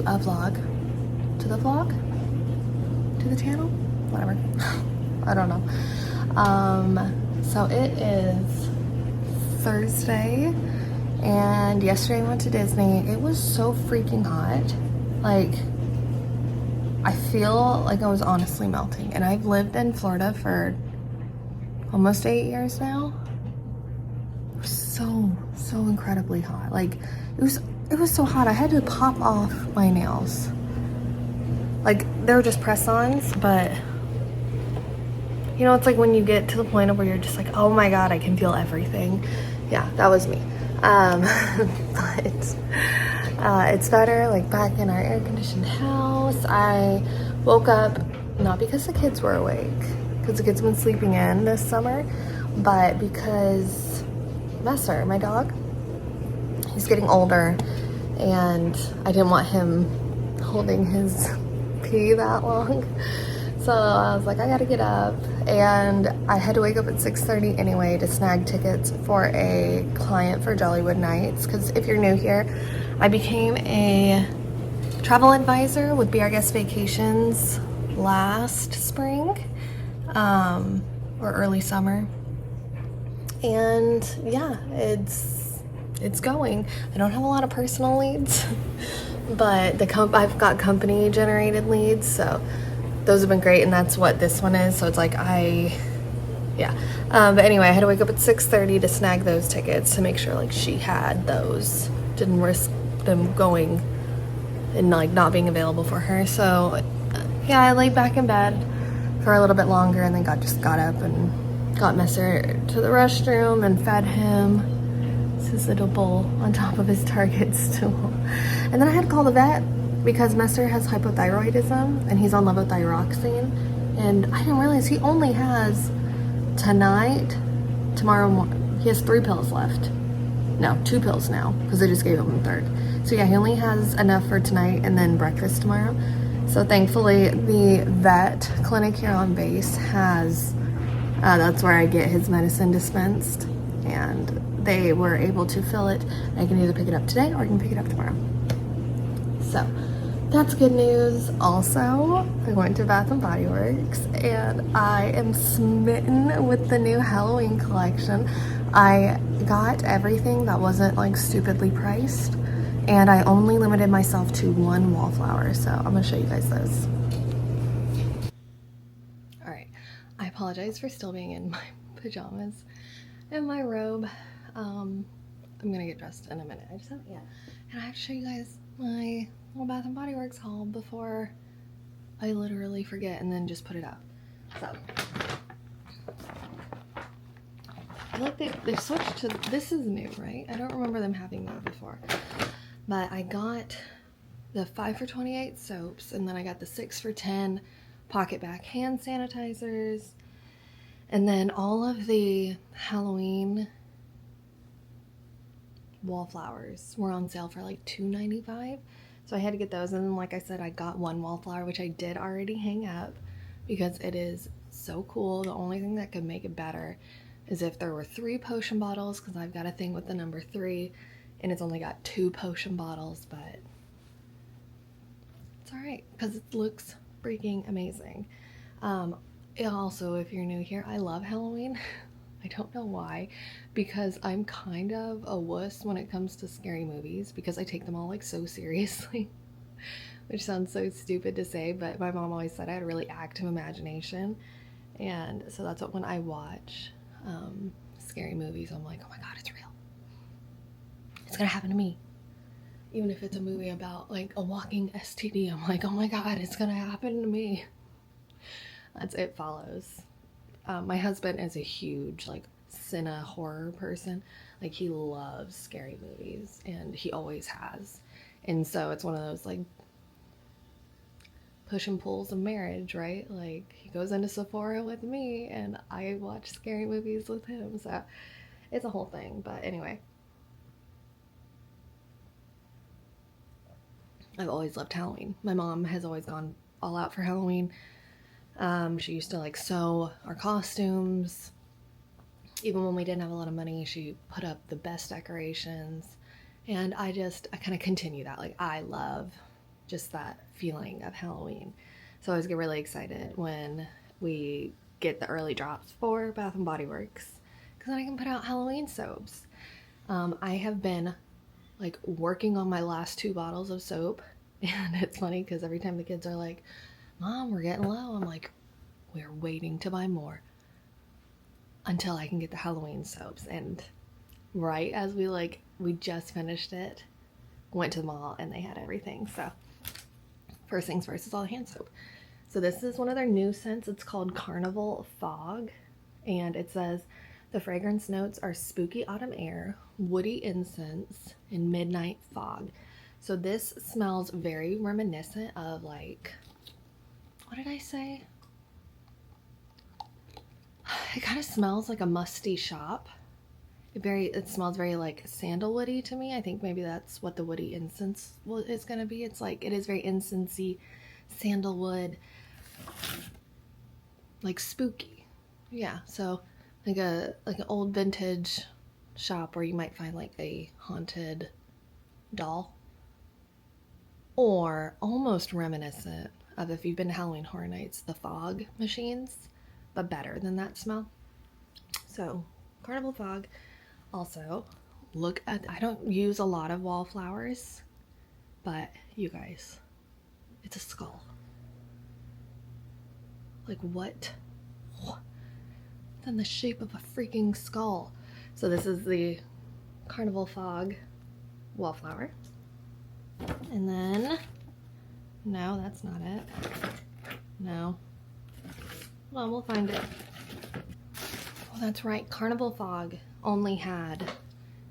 a vlog to the vlog, to the channel, whatever. I don't know. So it is Thursday, and yesterday I went to Disney. It was so freaking hot. Like, I feel like I was honestly melting, and I've lived in Florida for almost 8 years now. It was so incredibly hot. Like, it was so hot I had to pop off my nails. Like, they were just press-ons, but you know, it's like when you get to the point of where you're just like, oh my god, I can feel everything. Yeah, that was me. But it's better, like back in our air-conditioned house. I woke up not because the kids were awake, because the kids have been sleeping in this summer, but because Messer, my dog, he's getting older, and I didn't want him holding his pee that long. So I was like, I gotta get up, and I had to wake up at 6:30 anyway to snag tickets for a client for Jollywood Nights, because if you're new here, I became a travel advisor with Be Our Guest Vacations last spring, or early summer, and yeah, it's going. I don't have a lot of personal leads, but I've got company generated leads, so those have been great, and that's what this one is. So it's like but anyway, I had to wake up at 6:30 to snag those tickets to make sure like she had those, didn't risk them going and like not being available for her. So yeah, I laid back in bed for a little bit longer, and then just got up and got Messer to the restroom and fed him. It's his little bowl on top of his Target stool. And then I had to call the vet because Messer has hypothyroidism and he's on levothyroxine, and I didn't realize he only has tonight, tomorrow morning. He has 3 pills left. No, 2 pills now, because they just gave him a third. So yeah, he only has enough for tonight and then breakfast tomorrow. So thankfully the vet clinic here on base has, that's where I get his medicine dispensed, and they were able to fill it. I can either pick it up today or I can pick it up tomorrow. So that's good news. Also, I went to Bath and Body Works, and I am smitten with the new Halloween collection. I got everything that wasn't like stupidly priced, and I only limited myself to 1 wallflower, so I'm gonna show you guys those. All right, I apologize for still being in my pajamas and my robe. I'm gonna get dressed in a minute. I just haven't yet, and I have to show you guys my little Bath and Body Works haul before I literally forget and then just put it up. So I feel like they've switched to, this is new, right? I don't remember them having that before. But I got the 5 for $28 soaps, and then I got the 6 for $10 pocket back hand sanitizers, and then all of the Halloween wallflowers were on sale for like $2.95. So I had to get those, and then like I said, I got 1 wallflower, which I did already hang up because it is so cool. The only thing that could make it better is if there were 3 potion bottles, because I've got a thing with the number 3, and it's only got 2 potion bottles, but it's alright because it looks freaking amazing. Also, if you're new here, I love Halloween. I don't know why, because I'm kind of a wuss when it comes to scary movies, because I take them all like so seriously, which sounds so stupid to say, but my mom always said I had a really active imagination, and so that's what when I watch scary movies, I'm like, oh my god, it's real. It's gonna happen to me. Even if it's a movie about like a walking STD, I'm like, oh my god, it's gonna happen to me. That's It Follows. My husband is a huge like cine horror person. Like, he loves scary movies, and he always has. And so it's one of those like push and pulls of marriage, right? Like, he goes into Sephora with me and I watch scary movies with him. So it's a whole thing. But anyway, I've always loved Halloween. My mom has always gone all out for Halloween. She used to like sew our costumes. Even when we didn't have a lot of money, she put up the best decorations. And I kind of continue that. Like, I love just that feeling of Halloween. So I always get really excited when we get the early drops for Bath and Body Works, because then I can put out Halloween soaps. I have been like working on my last 2 bottles of soap, and it's funny because every time the kids are like, Mom, we're getting low, I'm like, we're waiting to buy more until I can get the Halloween soaps. And right as we just finished it, went to the mall and they had everything. So first things first is all the hand soap. So this is one of their new scents. It's called Carnival Fog, and it says the fragrance notes are spooky autumn air, woody incense, and midnight fog. So this smells very reminiscent of like, what did I say? It kind of smells like a musty shop. It smells very like sandalwoody to me. I think maybe that's what the woody incense is going to be. It's like, it is very incensey, sandalwood, like spooky. Yeah, so like an old vintage shop where you might find like a haunted doll, or almost reminiscent of, if you've been to Halloween Horror Nights, the fog machines, but better than that smell. So Carnival Fog. Also, look at, I don't use a lot of wallflowers, but you guys, it's a skull. Like what? It's in the shape of a freaking skull. So this is the Carnival Fog wallflower. And then, no, that's not it. No. Well, we'll find it. Oh, that's right. Carnival Fog only had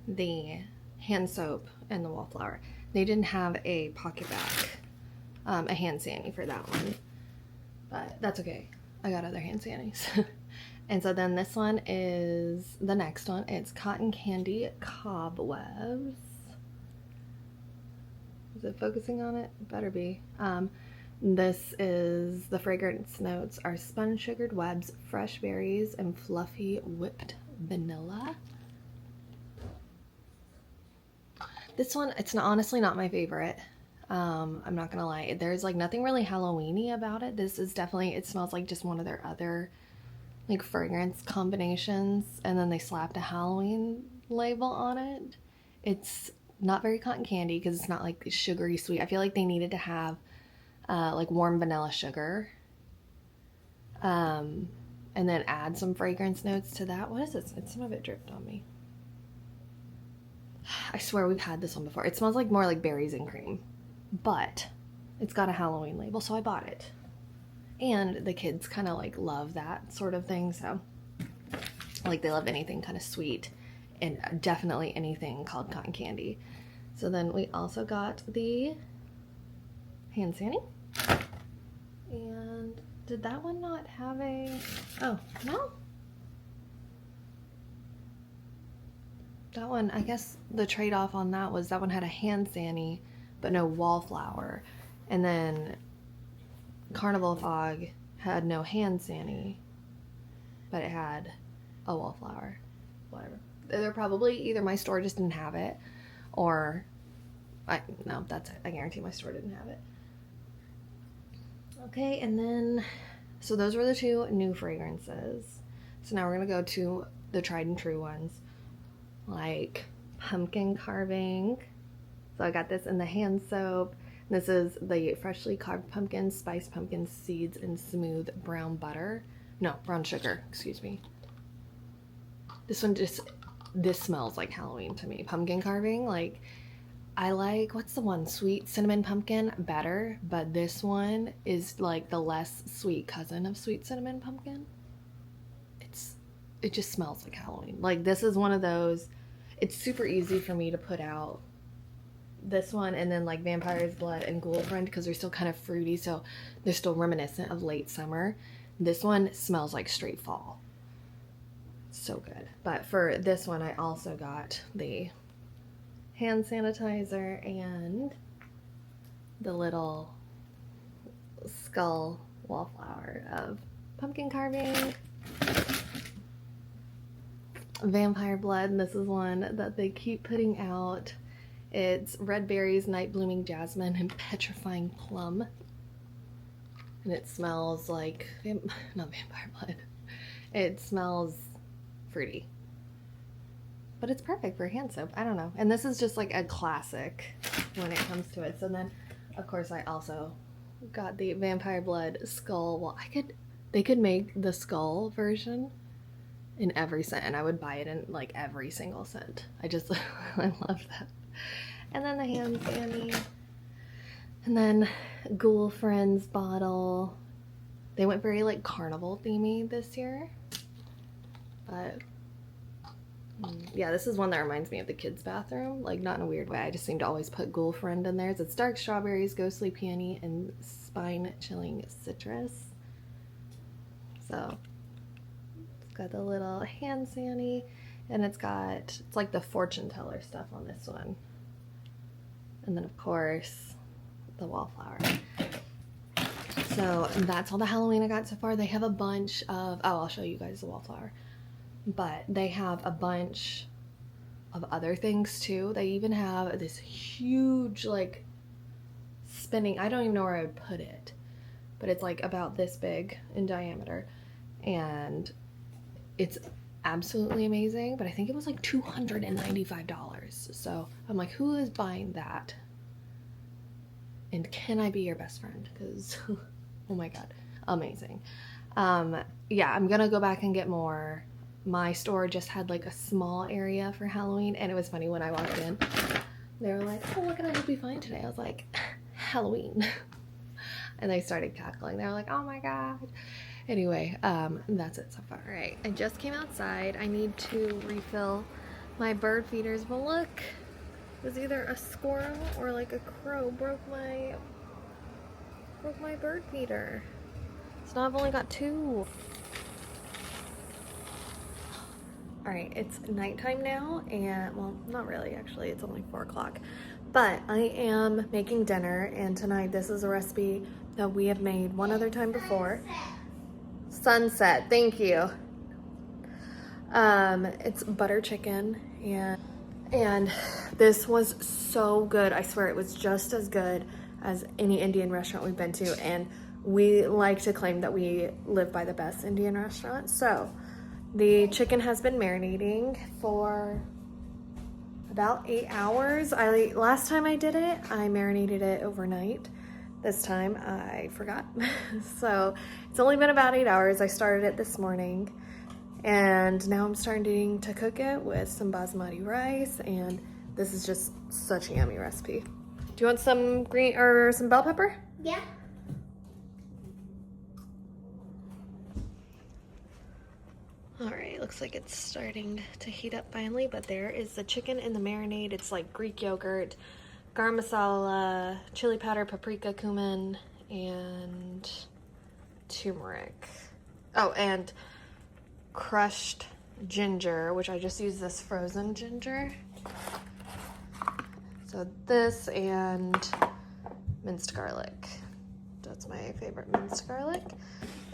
the hand soap and the wallflower. They didn't have a pocket back, a hand sani for that one. But that's okay. I got other hand sanis. And so then this one is the next one. It's Cotton Candy Cobwebs. Is it focusing on it? Better be. This is, the fragrance notes are spun sugared webs, fresh berries, and fluffy whipped vanilla. This one, it's honestly not my favorite. I'm not gonna lie. There's like nothing really Halloween-y about it. This is definitely, it smells like just one of their other like fragrance combinations, and then they slapped a Halloween label on it. It's not very cotton candy because it's not like sugary sweet. I feel like they needed to have like warm vanilla sugar, and then add some fragrance notes to that. What is this? Some of it dripped on me. I swear we've had this one before. It smells like more like berries and cream, but it's got a Halloween label, so I bought it. And the kids kind of like love that sort of thing, so like they love anything kind of sweet, and definitely anything called cotton candy. So then we also got the hand sani. And did that one not have a, oh no, that one, I guess the trade-off on that was that one had a hand sani but no wallflower, and then Carnival Fog had no hand sani but it had a wallflower. Whatever, they're probably, either my store just didn't have it, or no, that's it, I guarantee my store didn't have it. Okay, and then, so those were the 2 new fragrances. So now we're gonna go to the tried and true ones, like pumpkin carving. So I got this in the hand soap. This is the freshly carved pumpkin, spiced pumpkin seeds, and smooth brown butter. No, brown sugar, excuse me. This one this smells like Halloween to me. Pumpkin carving, like, I like, what's the one, sweet cinnamon pumpkin better, but this one is like the less sweet cousin of sweet cinnamon pumpkin. It just smells like Halloween. Like, this is one of those, it's super easy for me to put out this one and then like Vampire's Blood and Ghoulfriend, because they're still kind of fruity, so they're still reminiscent of late summer. This one smells like straight fall. So good. But for this one, I also got the hand sanitizer and the little skull wallflower of pumpkin carving. Vampire Blood, and this is one that they keep putting out. It's red berries, night blooming jasmine, and petrifying plum. And it smells like, not vampire blood. It smells fruity. But it's perfect for hand soap. I don't know. And this is just like a classic when it comes to it. So then, of course, I also got the vampire blood skull. Well, they could make the skull version in every scent, and I would buy it in like every single scent. I just, I love that. And then the hand sandy. And then Ghoul Friends bottle. They went very like carnival themey this year. But yeah, this is one that reminds me of the kids' bathroom. Like, not in a weird way. I just seem to always put Ghoul Friend in theirs. It's dark strawberries, ghostly peony, and spine chilling citrus. So it's got the little hand sandy, and it's like the fortune teller stuff on this one. And then of course the wallflower. So that's all the Halloween I got so far. They have a bunch of, oh, I'll show you guys the wallflower. But they have a bunch of other things too. They even have this huge like spinning, I don't even know where I would put it, but it's like about this big in diameter, and it's absolutely amazing. But I think it was like $295. So I'm like, who is buying that? And can I be your best friend? Because oh my god, amazing. Yeah, I'm gonna go back and get more. My store just had like a small area for Halloween, and it was funny when I walked in. They were like, oh, what can I help you find today? I was like, Halloween. And they started cackling. They were like, oh my god. Anyway, that's it so far. All right, I just came outside. I need to refill my bird feeders, but look, it was either a squirrel or like a crow broke my bird feeder. So now I've only got 2. All right, it's nighttime now, and well, not really actually, it's only 4 o'clock, but I am making dinner, and tonight this is a recipe that we have made one other time before. Sunset, thank you. It's butter chicken, and this was so good. I swear it was just as good as any Indian restaurant we've been to, and we like to claim that we live by the best Indian restaurant. So the chicken has been marinating for about 8 hours. Last time I did it, I marinated it overnight. This time I forgot. So it's only been about 8 hours. I started it this morning, and now I'm starting to cook it with some basmati rice, and this is just such a yummy recipe. Do you want some green or some bell pepper? Yeah. All right, looks like it's starting to heat up finally, but there is the chicken in the marinade. It's like Greek yogurt, garam masala, chili powder, paprika, cumin, and turmeric. Oh, and crushed ginger, which I just use this frozen ginger. So this and minced garlic. That's my favorite, minced garlic.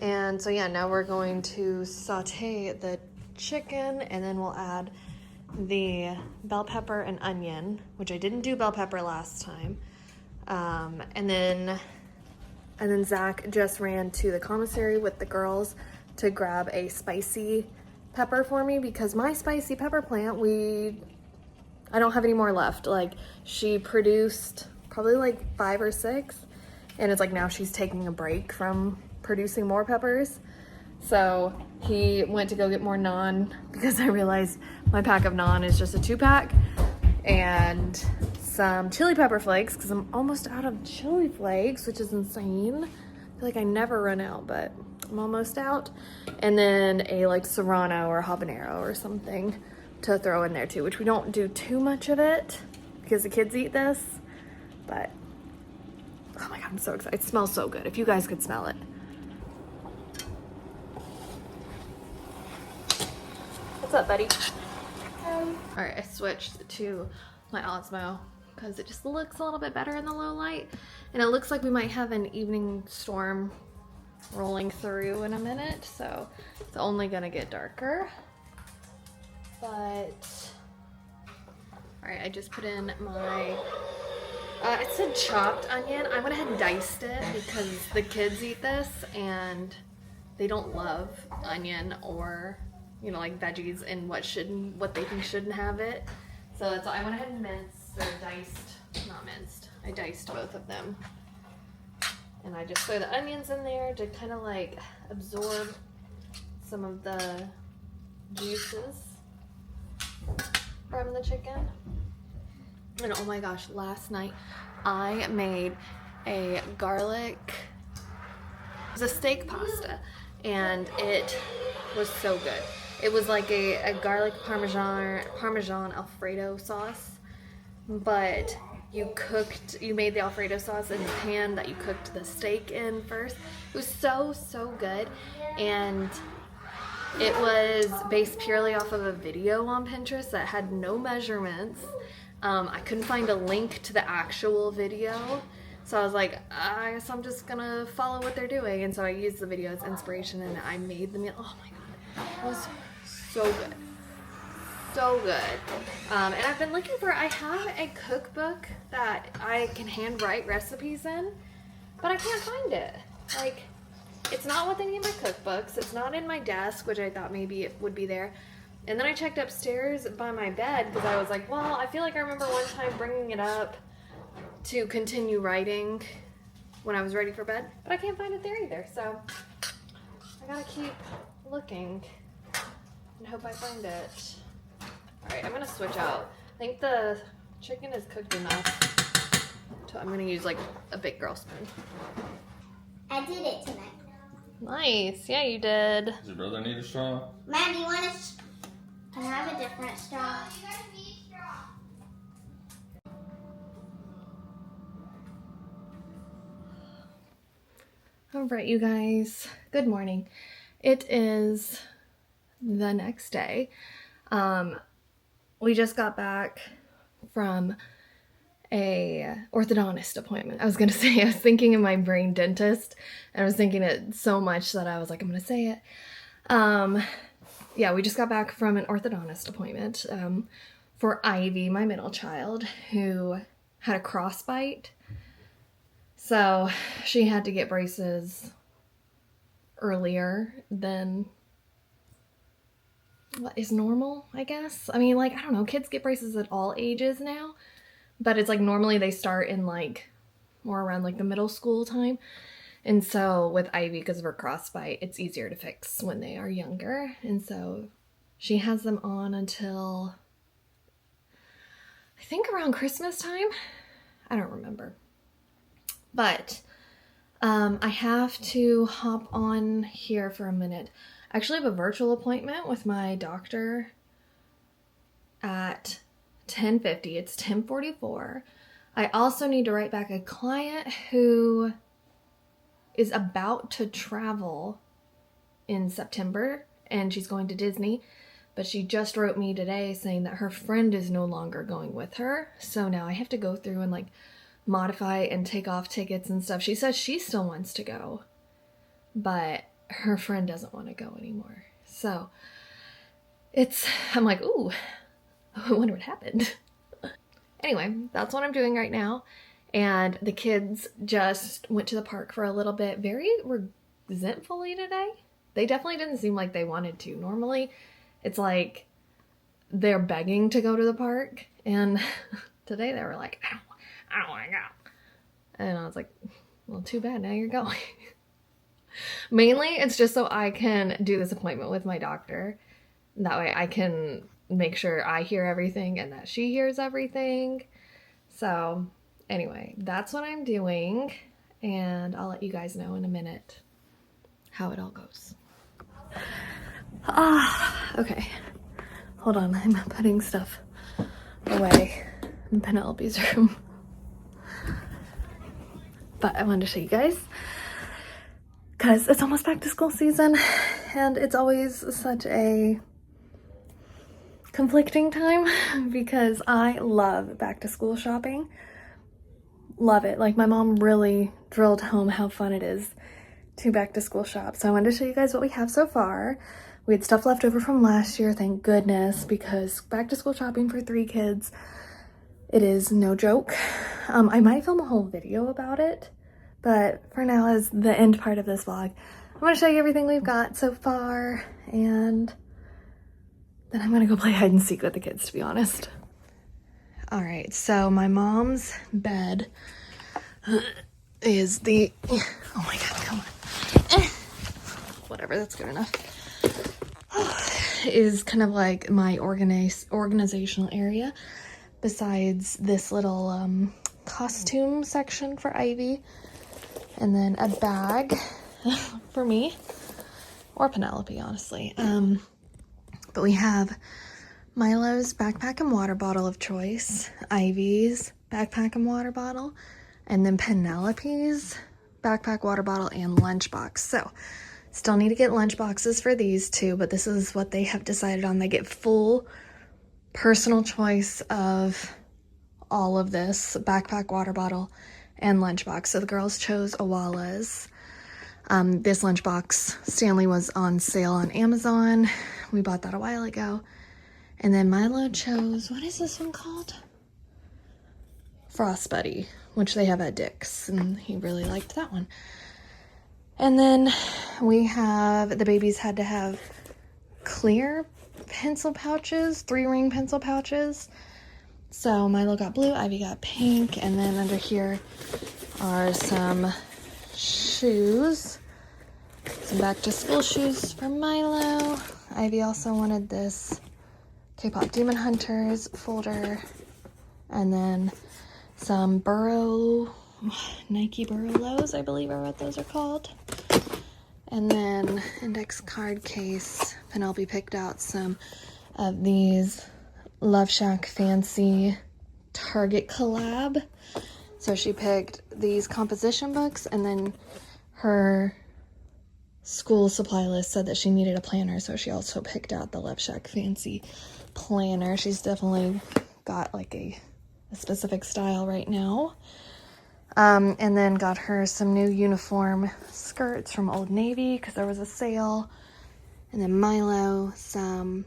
And so yeah, now we're going to saute the chicken, and then we'll add the bell pepper and onion, which I didn't do bell pepper last time. And then Zach just ran to the commissary with the girls to grab a spicy pepper for me, because my spicy pepper plant, I don't have any more left. Like, she produced probably like 5 or 6, and it's like now she's taking a break from producing more peppers. So he went to go get more naan, because I realized my pack of naan is just a 2-pack, and some chili pepper flakes, because I'm almost out of chili flakes, which is insane. I feel like I never run out, but I'm almost out. And then a like serrano or habanero or something to throw in there too, which we don't do too much of it because the kids eat this, but oh my god, I'm so excited. It smells so good. If you guys could smell it. What's up, buddy? All right, I switched to my Osmo because it just looks a little bit better in the low light, and it looks like we might have an evening storm rolling through in a minute, so it's only gonna get darker. But All right, I just put in my, it said chopped onion. I went ahead and diced it because the kids eat this and they don't love onion or, you know, like veggies and what they think shouldn't have it. So that's why I went ahead and I diced both of them. And I just throw the onions in there to kind of like absorb some of the juices from the chicken. And oh my gosh, last night I made a steak pasta, and it was so good. It was like a garlic parmesan Alfredo sauce, but you made the Alfredo sauce in the pan that you cooked the steak in first. It was so good, and it was based purely off of a video on Pinterest that had no measurements. I couldn't find a link to the actual video, so I was like, I guess I'm just gonna follow what they're doing. And so I used the video as inspiration, and I made the meal. Oh my god, it was so good. So good. And I've been looking I have a cookbook that I can handwrite recipes in, but I can't find it. Like, it's not with any of my cookbooks. It's not in my desk, which I thought maybe it would be there. And then I checked upstairs by my bed because I was like, well, I feel like I remember one time bringing it up to continue writing when I was ready for bed, but I can't find it there either. So I gotta keep looking and hope I find it. Alright, I'm gonna switch out. I think the chicken is cooked enough. So I'm gonna use like a big girl spoon. I did it tonight. Nice. Yeah, you did. Does your brother need a straw? Mom, you want Can I have a different straw? All right, you guys. Good morning. It is the next day. We just got back from a orthodontist appointment. I was thinking in my brain dentist, and I was thinking it so much that I was like, I'm gonna say it. Yeah, we just got back from an orthodontist appointment for Ivy, my middle child, who had a crossbite. So she had to get braces earlier than what is normal, I guess. I mean, like, I don't know, kids get braces at all ages now, but it's like normally they start in like more around like the middle school time. And so with Ivy, because of her crossbite, it's easier to fix when they are younger. And so she has them on until I think around Christmas time. I don't remember. But I have to hop on here for a minute. I actually have a virtual appointment with my doctor at 10:50. It's 10:44. I also need to write back a client who is about to travel in September, and she's going to Disney, but she just wrote me today saying that her friend is no longer going with her. So now I have to go through and like modify and take off tickets and stuff. She says she still wants to go, but her friend doesn't want to go anymore. So I'm like, ooh, I wonder what happened. Anyway, that's what I'm doing right now. And the kids just went to the park for a little bit, very resentfully today. They definitely didn't seem like they wanted to. Normally, it's like they're begging to go to the park. And today they were like, I don't want to go. And I was like, well, too bad, now you're going. Mainly, it's just so I can do this appointment with my doctor. That way I can make sure I hear everything and that she hears everything. So anyway, that's what I'm doing. And I'll let you guys know in a minute how it all goes. Okay. Hold on, I'm putting stuff away in Penelope's room. But I wanted to show you guys because it's almost back to school season, and it's always such a conflicting time because I love back to school shopping. Love it. Like, my mom really drilled home how fun it is to back to school shop. So I wanted to show you guys what we have so far. We had stuff left over from last year, thank goodness, because back to school shopping for 3 kids It is no joke. I might film a whole video about it, but for now, as the end part of this vlog, I'm gonna show you everything we've got so far, and then I'm gonna go play hide and seek with the kids, to be honest. All right, so my mom's bed is the, oh my God, come on. Whatever, that's good enough. Is kind of like my organizational area, besides this little costume section for Ivy, and then a bag for me, or Penelope, honestly. But we have Milo's backpack and water bottle of choice, Ivy's backpack and water bottle, and then Penelope's backpack, water bottle, and lunchbox. So still need to get lunch boxes for these two, but this is what they have decided on. They get full personal choice of all of this, backpack, water bottle, and lunchbox. So the girls chose Awala's. This lunchbox, Stanley, was on sale on Amazon. We bought that a while ago. And then Milo chose, what is this one called? Frost Buddy, which they have at Dick's, and he really liked that one. And then we have, the babies had to have clear pencil pouches, 3-ring pencil pouches. So Milo got blue, Ivy got pink, and then under here are some shoes. Some back to school shoes for Milo. Ivy also wanted this K-Pop Demon Hunters folder. And then some Nike Burrow Lows, I believe are what those are called. And then index card case. Penelope picked out some of these Love Shack Fancy Target collab. So she picked these composition books, and then her school supply list said that she needed a planner, so she also picked out the Love Shack Fancy planner. She's definitely got like a specific style right now. And then got her some new uniform skirts from Old Navy because there was a sale. And then Milo some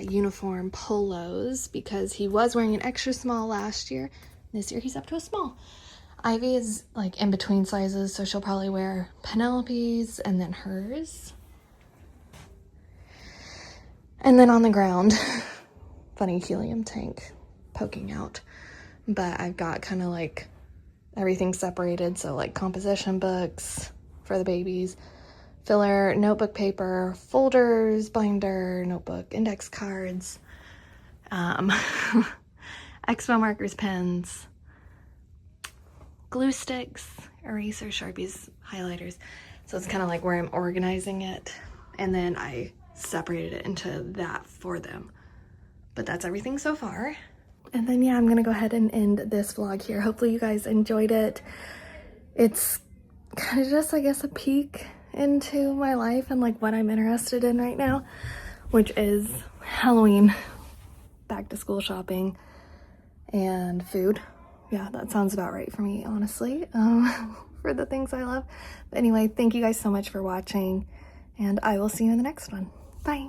uniform polos because he was wearing an extra small last year. This year he's up to a small. Ivy is like in between sizes, so she'll probably wear Penelope's and then hers. And then on the ground, funny helium tank poking out. But I've got kind of like everything separated, so like composition books for the babies, filler, notebook paper, folders, binder, notebook, index cards, expo markers, pens, glue sticks, erasers, Sharpies, highlighters. So it's kind of like where I'm organizing it, and then I separated it into that for them. But that's everything so far. And then yeah, I'm gonna go ahead and end this vlog here. Hopefully you guys enjoyed it. It's kind of just, I guess, a peek into my life and like what I'm interested in right now, which is Halloween, back to school shopping, and food. Yeah, that sounds about right for me, honestly, for the things I love. But anyway, thank you guys so much for watching, and I will see you in the next one. Bye.